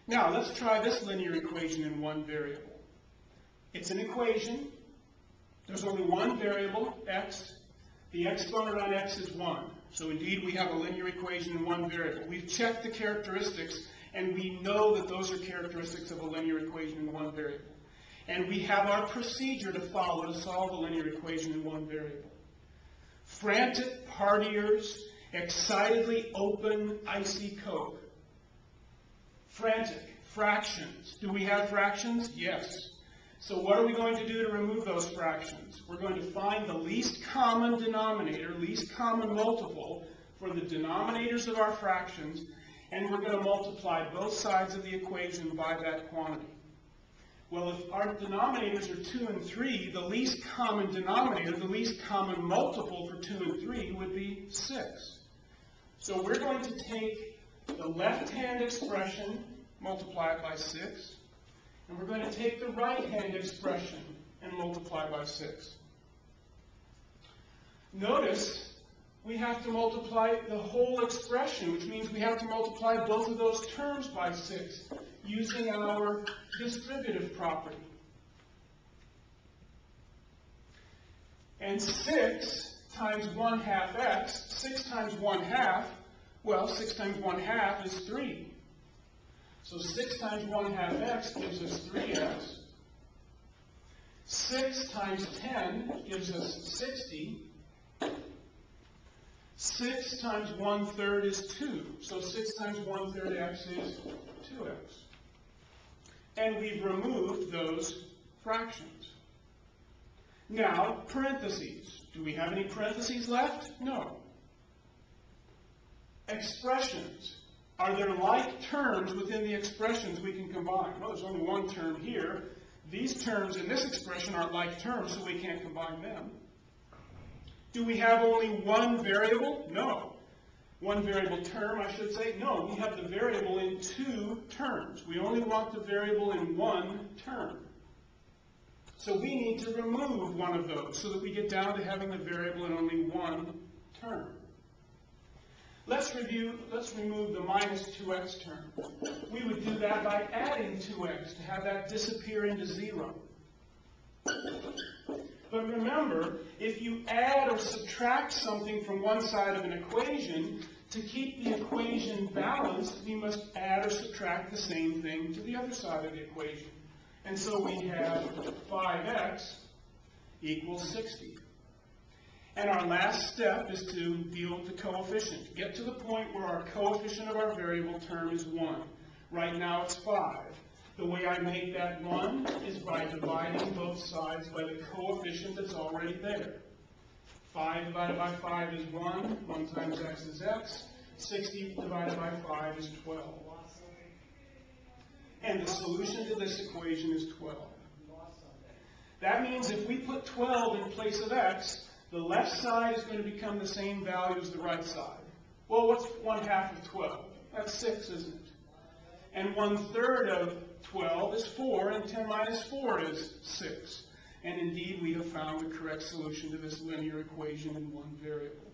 Now, let's try this linear equation in one variable. It's an equation. There's only one variable, x. The exponent on x is 1. So indeed, we have a linear equation in one variable. We've checked the characteristics, and we know that those are characteristics of a linear equation in one variable. And we have our procedure to follow to solve a linear equation in one variable. Frantic partiers excitedly open icy Coke. Frantic. Fractions. Do we have fractions? Yes. So what are we going to do to remove those fractions? We're going to find the least common denominator, least common multiple for the denominators of our fractions, and we're going to multiply both sides of the equation by that quantity. Well, if our denominators are 2 and 3, the least common denominator, the least common multiple for 2 and 3 would be 6. So we're going to take the left-hand expression, multiply it by 6, and we're going to take the right-hand expression and multiply by 6. Notice we have to multiply the whole expression, which means we have to multiply both of those terms by 6 using our distributive property. And 6 times 1/2 x, 6 times 1/2, well, 6 times 1/2 is 3. So 6 times 1/2 x gives us 3x. 6 times 10 gives us 60. 6 times 1/3 is 2. So 6 times 1/3 x is 2x. And we've removed those fractions. Now, parentheses. Do we have any parentheses left? No. Expressions. Are there like terms within the expressions we can combine? Well, there's only one term here. These terms in this expression aren't like terms, so we can't combine them. Do we have only one variable? No. One variable term, I should say. No, we have the variable in 2 terms. We only want the variable in one term. So we need to remove one of those so that we get down to having the variable in only one term. Let's remove the minus 2x term. We would do that by adding 2x to have that disappear into 0. But remember, if you add or subtract something from one side of an equation, to keep the equation balanced, we must add or subtract the same thing to the other side of the equation. And so we have 5x equals 60. And our last step is to deal with the coefficient. Get to the point where our coefficient of our variable term is 1. Right now it's 5. The way I make that 1 is by dividing both sides by the coefficient that's already there. 5 divided by 5 is 1. 1 times x is x. 60 divided by 5 is 12. And the solution to this equation is 12. That means if we put 12 in place of x, the left side is going to become the same value as the right side. Well, what's 1/2 of 12? That's 6, isn't it? And 1/3 of 12 is 4, and 10 minus 4 is 6. And indeed, we have found the correct solution to this linear equation in one variable.